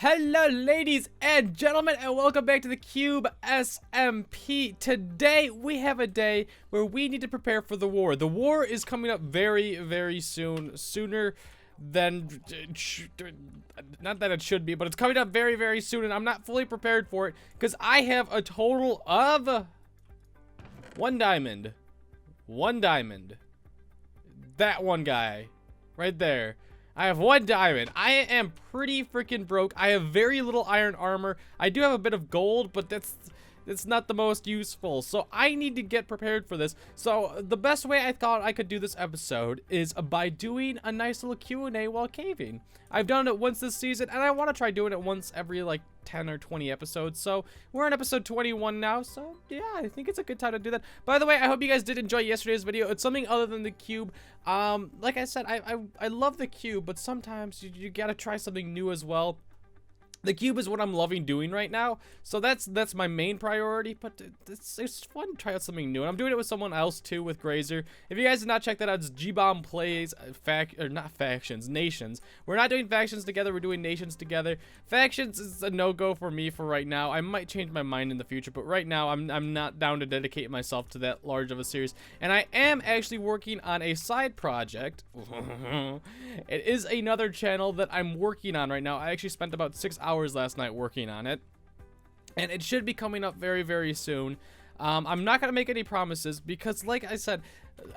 Hello ladies and gentlemen, and welcome back to the Cube SMP. Today we have a day where we need to prepare for the war. The war is coming up very soon, sooner than not that it should be, but it's coming up very soon, and I'm not fully prepared for it because I have a total of one diamond. That one guy right there. I have one diamond. I am pretty freaking broke. I have very little iron armor. I do have a bit of gold, but that's not the most useful. So I need to get prepared for this. So the best way I thought I could do this episode is by doing a nice little Q&A while caving. I've done it once this season, and I want to try doing it once every like 10 or 20 episodes. So we're on episode 21 now. So yeah, I think it's a good time to do that. By the way, I hope you guys did enjoy yesterday's video. It's something other than the cube. Like I said, I love the cube, but sometimes you gotta try something new as well. The cube is what I'm loving doing right now, so that's my main priority, but it's fun to try out something new, and I'm doing it with someone else too, with Grazer. If you guys did not check that out, it's G-Bomb Plays Nations. We're not doing factions together, we're doing nations together. Factions is a no-go for me for right now. I might change my mind in the future, but right now I'm not down to dedicate myself to that large of a series, and I am actually working on a side project. It is another channel that I'm working on right now. I actually spent about 6 hours last night working on it, and it should be coming up very soon. I'm not gonna make any promises because, like I said,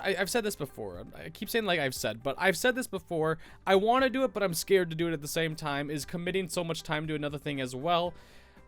I've said this before. I keep saying like I've said this before. I want to do it, but I'm scared to do it at the same time, is committing so much time to another thing as well.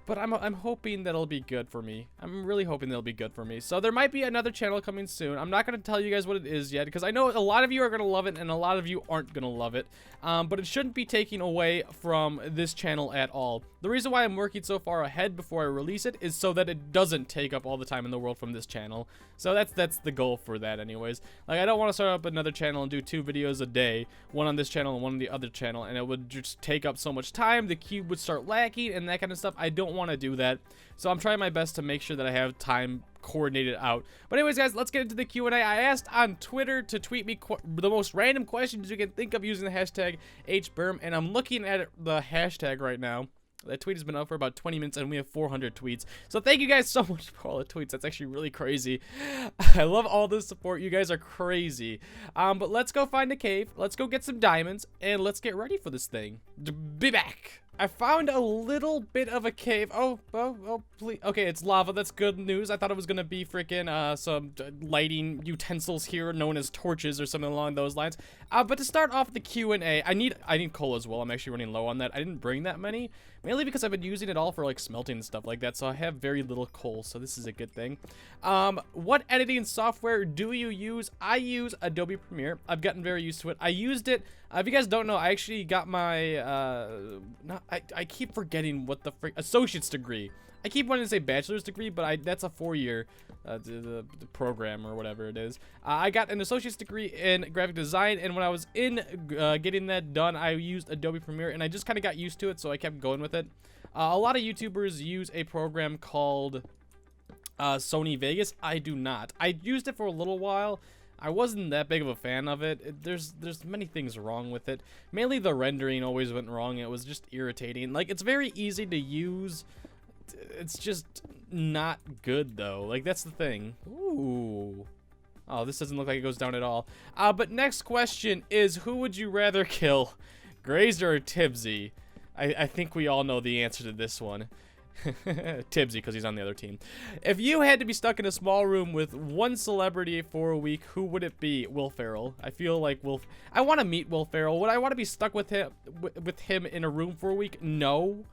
But I'm hoping that'll be good for me. I'm really hoping that'll be good for me. So there might be another channel coming soon. I'm not going to tell you guys what it is yet, because I know a lot of you are going to love it and a lot of you aren't going to love it. But it shouldn't be taking away from this channel at all. The reason why I'm working so far ahead before I release it is so that it doesn't take up all the time in the world from this channel. So that's the goal for that anyways. Like, I don't want to start up another channel and do 2 videos a day, one on this channel and one on the other channel, and it would just take up so much time. The cube would start lacking and that kind of stuff. I don't want to do that. So I'm trying my best to make sure that I have time coordinated out. But anyways, guys, let's get into the Q&A. I asked on Twitter to tweet me the most random questions you can think of using the hashtag HBerm, and I'm looking at the hashtag right now. That tweet has been up for about 20 minutes, and we have 400 tweets. So thank you guys so much for all the tweets. That's actually really crazy. I love all the support. You guys are crazy. But let's go find a cave. Let's go get some diamonds, and let's get ready for this thing. Be back. I found a little bit of a cave. Oh, please. Okay, it's lava. That's good news. I thought it was gonna be freaking some lighting utensils here known as torches or something along those lines. But to start off the Q&A, I need coal as well. I'm actually running low on that. I didn't bring that many, mainly because I've been using it all for like smelting and stuff like that. So I have very little coal, so this is a good thing. What editing software do you use? I use Adobe Premiere. I've gotten very used to it. I used it. If you guys don't know, I actually got my I keep forgetting what the frick associate's degree. I keep wanting to say bachelor's degree, but that's a 4-year the program or whatever it is. I got an associate's degree in graphic design, and when I was in getting that done, I used Adobe Premiere, and I just kind of got used to it, so I kept going with it. A lot of YouTubers use a program called Sony Vegas. I do not. I used it for a little while. I wasn't that big of a fan of it. There's many things wrong with it. Mainly the rendering always went wrong. It was just irritating. Like, it's very easy to use. It's just not good, though. Like, that's the thing. Ooh. Oh, this doesn't look like it goes down at all. But next question is, who would you rather kill, Grazer or Tibbsy? I think we all know the answer to this one. Tibbsy, because he's on the other team. If you had to be stuck in a small room with one celebrity for a week, who would it be? Will Ferrell. I feel like I want to meet Will Ferrell. Would I want to be stuck with him in a room for a week? No.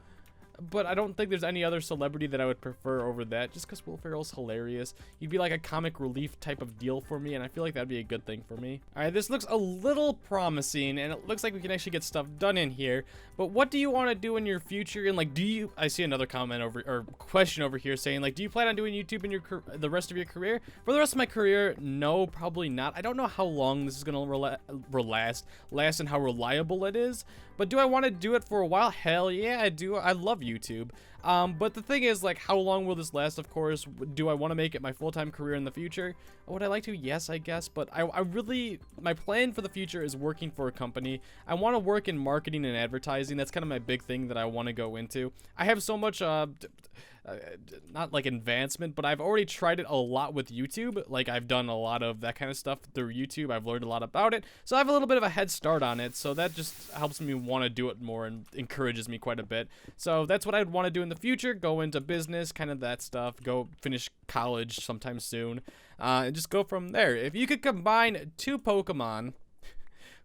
But I don't think there's any other celebrity that I would prefer over that, just because Will Ferrell's hilarious. He'd be like a comic relief type of deal for me, and I feel like that'd be a good thing for me. Alright, this looks a little promising, and it looks like we can actually get stuff done in here. But what do you want to do in your future? And like, I see another comment or question over here saying like, do you plan on doing YouTube in the rest of your career? For the rest of my career, no, probably not. I don't know how long this is gonna last and how reliable it is. But do I want to do it for a while? Hell yeah, I do. I love YouTube. But the thing is, like, how long will this last? Of course, do I want to make it my full-time career in the future? Would I like to? Yes, I guess. But I really, my plan for the future is working for a company. I want to work in marketing and advertising. That's kind of my big thing that I want to go into. I have so much, not like advancement, but I've already tried it a lot with YouTube. Like, I've done a lot of that kind of stuff through YouTube. I've learned a lot about it, so I have a little bit of a head start on it. So that just helps me want to do it more and encourages me quite a bit. So that's what I'd want to do in the future. Go into business, kind of that stuff. Go finish college sometime soon, and just go from there. If you could combine 2 Pokemon,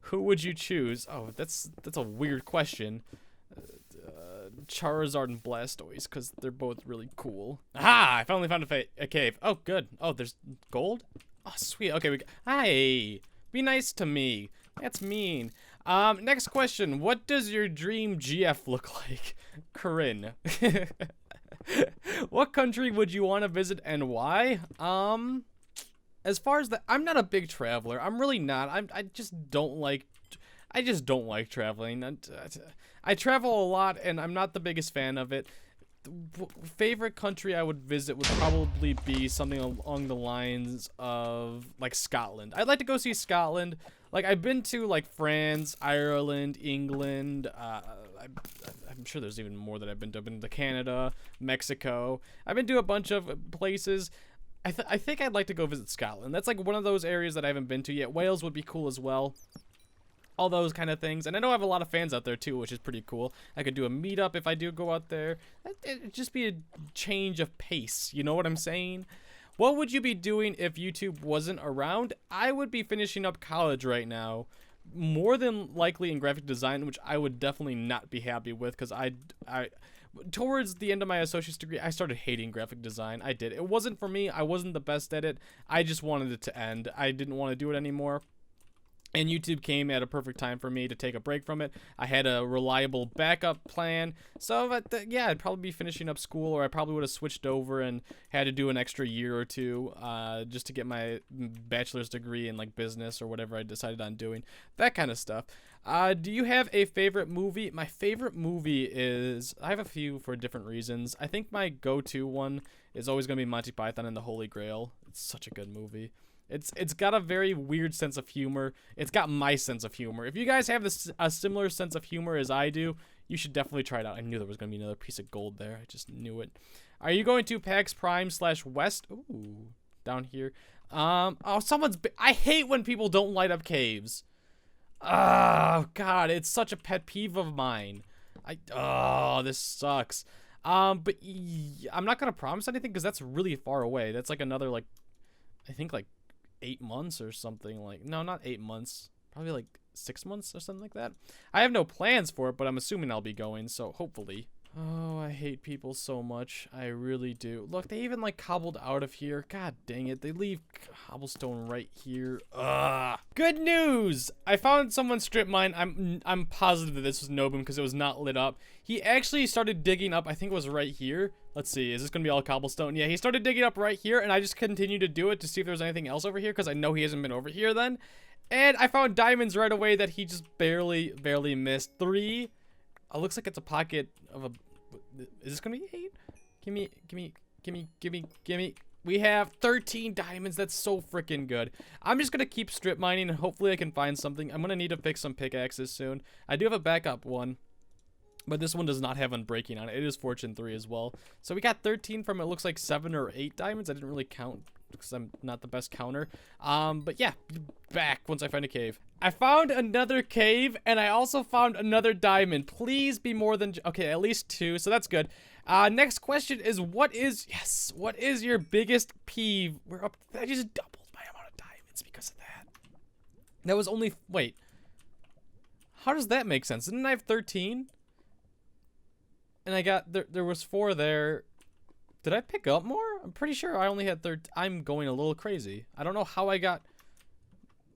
who would you choose? Oh, that's a weird question. Charizard and Blastoise, because they're both really cool. Aha! I finally found a cave. Oh, good. Oh, there's gold? Oh, sweet. Okay, hey, be nice to me. That's mean. Next question. What does your dream GF look like? Corinne. What country would you want to visit and why? As far as that, I'm not a big traveler. I'm really not. I just don't like traveling. I travel a lot, and I'm not the biggest fan of it. The favorite country I would visit would probably be something along the lines of, like, Scotland. I'd like to go see Scotland. Like, I've been to, like, France, Ireland, England. I'm sure there's even more that I've been to. I've been to Canada, Mexico. I've been to a bunch of places. I think I'd like to go visit Scotland. That's, like, one of those areas that I haven't been to yet. Wales would be cool as well. All those kind of things. And I know I have a lot of fans out there too, which is pretty cool. I could do a meetup if I do go out there. It'd just be a change of pace. You know what I'm saying? What would you be doing if YouTube wasn't around? I would be finishing up college right now. More than likely in graphic design, which I would definitely not be happy with, because towards the end of my associate's degree, I started hating graphic design. I did. It wasn't for me. I wasn't the best at it. I just wanted it to end. I didn't want to do it anymore. And YouTube came at a perfect time for me to take a break from it. I had a reliable backup plan. So, yeah, I'd probably be finishing up school, or I probably would have switched over and had to do an extra year or two just to get my bachelor's degree in, like, business or whatever I decided on doing. That kind of stuff. Do you have a favorite movie? My favorite movie is... I have a few for different reasons. I think my go-to one is always going to be Monty Python and the Holy Grail. It's such a good movie. It's got a very weird sense of humor. It's got my sense of humor. If you guys have a similar sense of humor as I do, you should definitely try it out. I knew there was going to be another piece of gold there. I just knew it. Are you going to PAX Prime /West? Ooh, down here. Oh, I hate when people don't light up caves. Oh, God, it's such a pet peeve of mine. Oh, this sucks. But I'm not going to promise anything because that's really far away. That's like another, like, I think, like, 8 months or something. Like, no, not 8 months, probably like 6 months or something like that. I have no plans for it, but I'm assuming I'll be going, so hopefully. Oh, I hate people so much. I really do. Look, they even, like, cobbled out of here. God dang it. They leave cobblestone right here. Ugh. Good news! I found someone's strip mine. I'm positive that this was Nobum because it was not lit up. He actually started digging up, I think it was right here. Let's see, is this going to be all cobblestone? Yeah, he started digging up right here, and I just continued to do it to see if there was anything else over here because I know he hasn't been over here then. And I found diamonds right away that he just barely missed. 3. It looks like it's a pocket of a... Is this gonna be 8? Gimme. We have 13 diamonds. That's so freaking good. I'm just gonna keep strip mining and hopefully I can find something. I'm gonna need to fix some pickaxes soon. I do have a backup one, but this one does not have unbreaking on it. It is Fortune 3 as well. So we got 13 from, it looks like 7 or 8 diamonds. I didn't really count because I'm not the best counter. But yeah, back once I find a cave. I found another cave, and I also found another diamond. Please be more than... Okay, at least 2, so that's good. Next question is, what is your biggest peeve? We're up... I just doubled my amount of diamonds because of that. That was only... Wait. How does that make sense? Didn't I have 13? And I got... There was 4 there. Did I pick up more? I'm pretty sure I only had 13. I'm going a little crazy. I don't know how I got...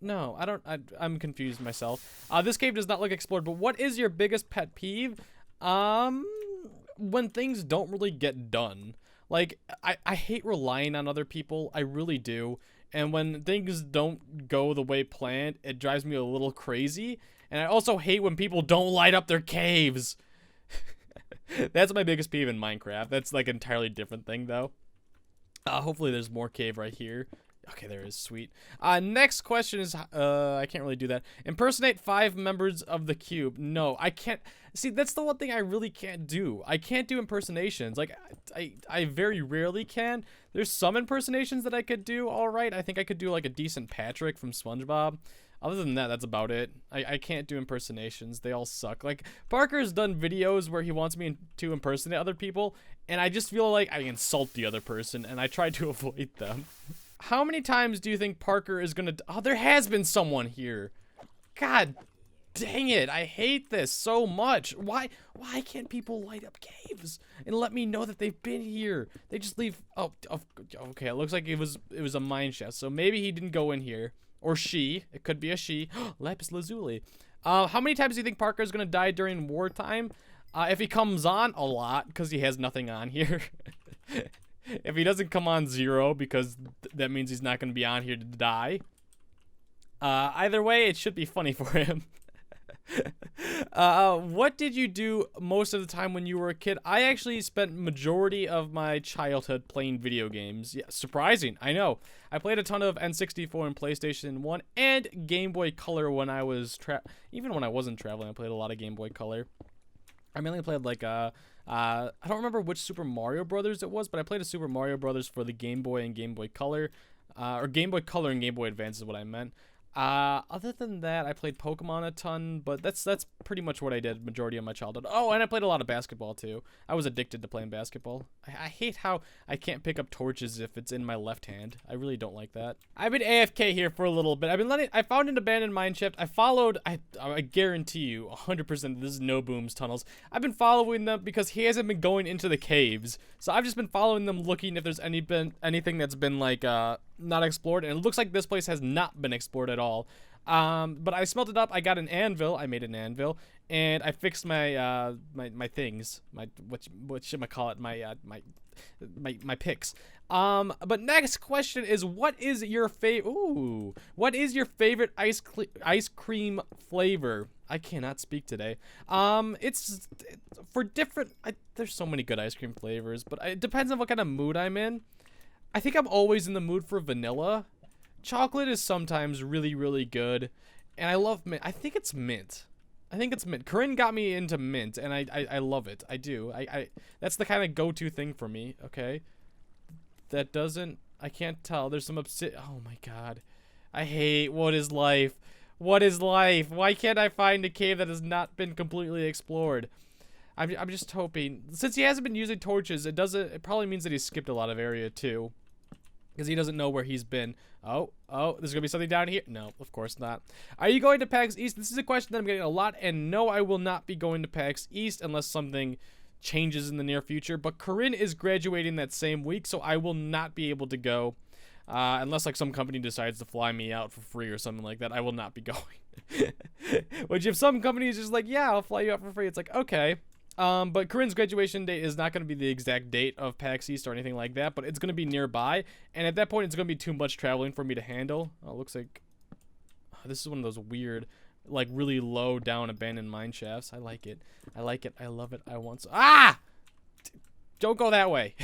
No, I don't... I'm confused myself. This cave does not look explored, but what is your biggest pet peeve? When things don't really get done. Like, I hate relying on other people. I really do. And when things don't go the way planned, it drives me a little crazy. And I also hate when people don't light up their caves. That's my biggest peeve in Minecraft. That's like an entirely different thing, though. Hopefully there's more cave right here. Okay, there is. Sweet. Next question is, I can't really do that. Impersonate 5 members of the cube. No, I can't. See, that's the one thing I really can't do. I can't do impersonations. Like, I very rarely can. There's some impersonations that I could do all right. I think I could do, like, a decent Patrick from SpongeBob. Other than that, that's about it. I can't do impersonations. They all suck. Like, Parker's done videos where he wants me to impersonate other people, and I just feel like I insult the other person, and I try to avoid them. How many times do you think Parker is gonna... Oh, there has been someone here. God dang it. I hate this so much. Why can't people light up caves and let me know that they've been here? They just leave... Oh, okay. It looks like it was a mine shaft, so maybe he didn't go in here. Or she. It could be a she. Lapis Lazuli. How many times do you think Parker is gonna die during wartime? If he comes on, a lot, because he has nothing on here. If he doesn't come on 0, because that means he's not going to be on here to die. Either way, it should be funny for him. What did you do most of the time when you were a kid? I actually spent majority of my childhood playing video games. Yeah, surprising, I know. I played a ton of N64 and PlayStation 1 and Game Boy Color when I was even when I wasn't traveling, I played a lot of Game Boy Color. I mainly played like I don't remember which Super Mario Brothers it was, but I played a Super Mario Brothers for the Game Boy and Game Boy Color. Or Game Boy Color and Game Boy Advance is what I meant. Other than that, I played Pokemon a ton, but that's pretty much what I did majority of my childhood. Oh, and I played a lot of basketball too. I was addicted to playing basketball. I hate how I can't pick up torches if it's in my left hand. I really don't like that. I've been AFK here for a little bit. I found an abandoned mine shaft. I followed, I guarantee you 100% this is No Boom's tunnels. I've been following them because he hasn't been going into the caves. So I've just been following them, looking if there's anything that's been like not explored, and it looks like this place has not been explored at all. But I smelted up. I got an anvil. I made an anvil, and I fixed my my things. What should I call it? My picks. But next question is, what is your what is your favorite ice cream flavor? I cannot speak today. It's for different. There's so many good ice cream flavors, but it depends on what kind of mood I'm in. I think I'm always in the mood for vanilla. Chocolate is sometimes really, really good. And I love mint. I think it's mint. Corinne got me into mint, and I love it. I do. That's the kind of go-to thing for me, okay? That doesn't... I can't tell. There's some oh my god. I hate... What is life? What is life? Why can't I find a cave that has not been completely explored? I'm just hoping... Since he hasn't been using torches, it probably means that he's skipped a lot of area, too. Because he doesn't know where he's been. Oh, there's going to be something down here? No, of course not. Are you going to PAX East? This is a question that I'm getting a lot, and no, I will not be going to PAX East unless something changes in the near future. But Corinne is graduating that same week, so I will not be able to go. Unless, like, some company decides to fly me out for free or something like that, I will not be going. Which, if some company is just like, yeah, I'll fly you out for free, it's like, okay. But Corinne's graduation date is not going to be the exact date of PAX East or anything like that, but it's going to be nearby, and at that point, it's going to be too much traveling for me to handle. Oh, it looks like... this is one of those weird, like, really low down abandoned mine shafts. I like it. I like it. I love it. I want some... Ah! Don't go that way.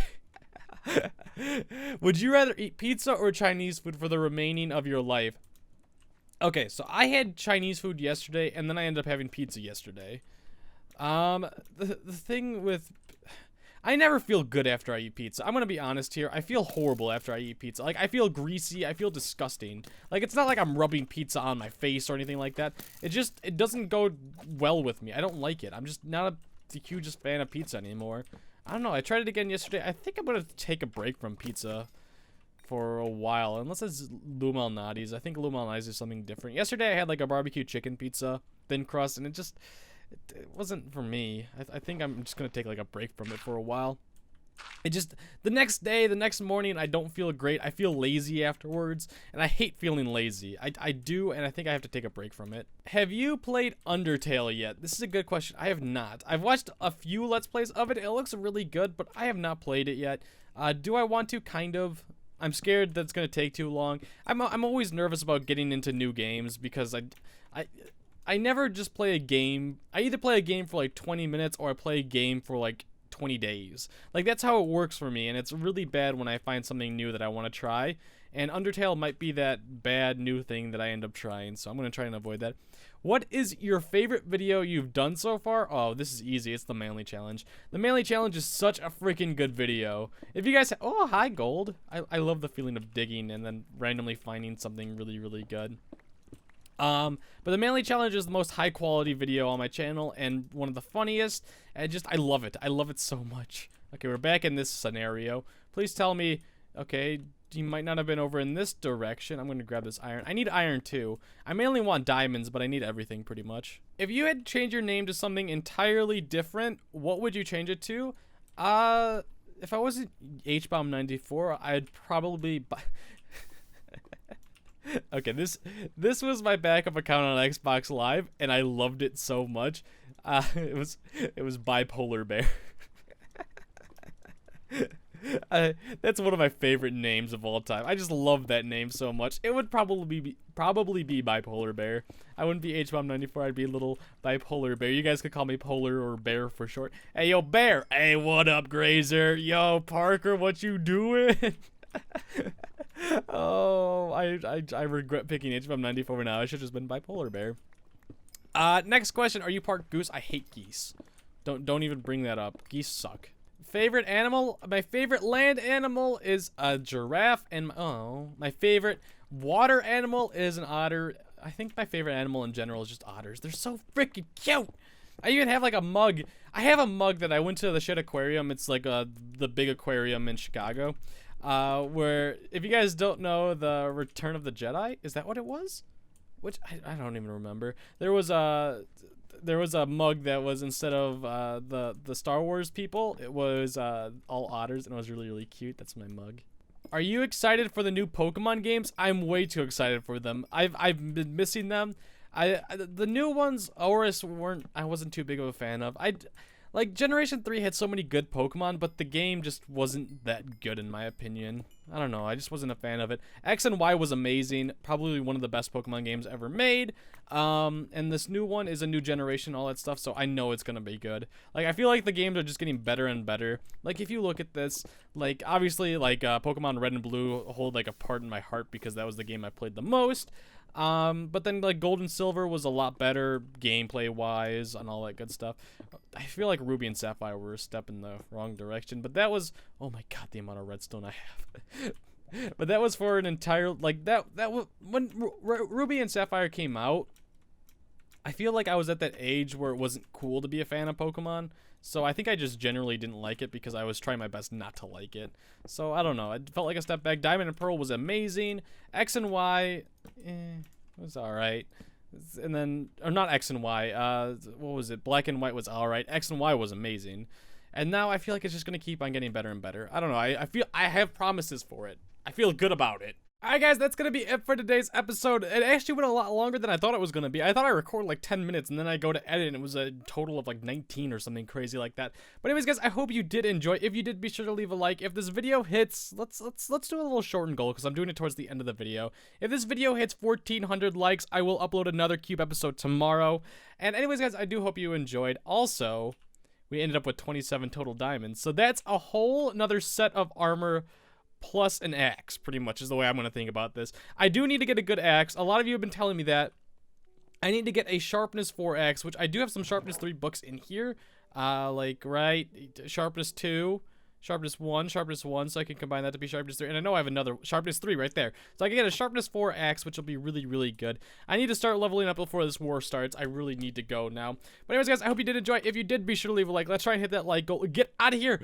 Would you rather eat pizza or Chinese food for the remaining of your life? Okay, so I had Chinese food yesterday, and then I ended up having pizza yesterday. The thing with... I never feel good after I eat pizza. I'm gonna be honest here. I feel horrible after I eat pizza. Like, I feel greasy. I feel disgusting. Like, it's not like I'm rubbing pizza on my face or anything like that. It doesn't go well with me. I don't like it. I'm just not the hugest fan of pizza anymore. I don't know. I tried it again yesterday. I think I'm gonna take a break from pizza for a while. Unless it's Lou Malnati's. I think Lou Malnati's is something different. Yesterday, I had, like, a barbecue chicken pizza, thin crust, and it wasn't for me. I think I'm just gonna take like a break from it for a while. The next morning, I don't feel great. I feel lazy afterwards, and I hate feeling lazy. I do, and I think I have to take a break from it. Have you played Undertale yet? This is a good question. I have not. I've watched a few Let's Plays of it. It looks really good, but I have not played it yet. Do I want to? Kind of. I'm scared that it's gonna take too long. I'm always nervous about getting into new games because I I never just play a game. I either play a game for like 20 minutes or I play a game for like 20 days. Like, that's how it works for me, and it's really bad when I find something new that I want to try. And Undertale might be that bad new thing that I end up trying, so I'm going to try and avoid that. What is your favorite video you've done so far? Oh, this is easy. It's the Manly Challenge. The Manly Challenge is such a freaking good video. If you guys... Oh, hi, Gold. I love the feeling of digging and then randomly finding something really, really good. But the Manly Challenge is the most high quality video on my channel and one of the funniest. And I love it. I love it so much. Okay, we're back in this scenario. Please tell me... Okay... You might not have been over in this direction. I'm going to grab this iron. I need iron too. I mainly want diamonds, but I need everything pretty much. If you had to change your name to something entirely different, what would you change it to? If I wasn't HBomb94, I'd probably... Okay, this was my backup account on Xbox Live, and I loved it so much. It was Bipolar Bear. That's one of my favorite names of all time. I just love that name so much. It would probably be Bipolar Bear. I wouldn't be HBomb94. I'd be a little Bipolar Bear. You guys could call me Polar or Bear for short. Hey, yo, Bear. Hey, what up, Grazer? Yo, Parker, what you doing? Oh, I regret picking HBomb94 now. I should have just been Bipolar Bear. Next question. Are you part goose? I hate geese. Don't even bring that up. Geese suck. Favorite animal? My favorite land animal is a giraffe, and my favorite water animal is an otter. I think my favorite animal in general is just otters. They're so freaking cute. I even have like a mug. I have a mug that I went to the shit aquarium. It's like the big aquarium in Chicago, where, if you guys don't know, the Return of the Jedi, is that what it was? Which I don't even remember. There was a mug that was, instead of the Star Wars people, it was all otters, and it was really, really cute. That's my mug. Are you excited for the new Pokemon games? I'm way too excited for them. I've been missing them. The new ones, Oris, I wasn't too big of a fan of. Like, Generation 3 had so many good Pokemon, but the game just wasn't that good in my opinion. I don't know, I just wasn't a fan of it. X and Y was amazing, probably one of the best Pokemon games ever made. And this new one is a new generation, all that stuff, so I know it's gonna be good. Like, I feel like the games are just getting better and better. Like, if you look at this, like, obviously, like, Pokemon Red and Blue hold, like, a part in my heart because that was the game I played the most. But then, like, Gold and Silver was a lot better gameplay wise and all that good stuff. I feel like Ruby and Sapphire were a step in the wrong direction, but that was, oh my god, the amount of redstone I have. But that was for an entire, like, that was when Ruby and Sapphire came out. I feel like I was at that age where it wasn't cool to be a fan of Pokemon, so I think I just generally didn't like it because I was trying my best not to like it. So I don't know, it felt like a step back. Diamond and Pearl was amazing. X and Y, it was alright. And then, or not X and Y, what was it? Black and White was alright. X and Y was amazing. And now I feel like it's just gonna keep on getting better and better. I don't know, I feel I have promises for it. I feel good about it. Alright guys, that's gonna be it for today's episode. It actually went a lot longer than I thought it was gonna be. I thought I recorded like 10 minutes and then I go to edit and it was a total of like 19 or something crazy like that. But anyways guys, I hope you did enjoy. If you did, be sure to leave a like. If this video hits, let's do a little shortened goal because I'm doing it towards the end of the video. If this video hits 1,400 likes, I will upload another Cube episode tomorrow. And anyways guys, I do hope you enjoyed. Also, we ended up with 27 total diamonds. So that's a whole another set of armor plus an axe, pretty much, is the way I'm going to think about this. I do need to get a good axe. A lot of you have been telling me that. I need to get a sharpness 4 axe, which I do have some sharpness 3 books in here. Like, right, sharpness 2, sharpness 1, so I can combine that to be sharpness 3. And I know I have another sharpness 3 right there. So I can get a sharpness 4 axe, which will be really, really good. I need to start leveling up before this war starts. I really need to go now. But anyways, guys, I hope you did enjoy. If you did, be sure to leave a like. Let's try and hit that like goal. Get out of here.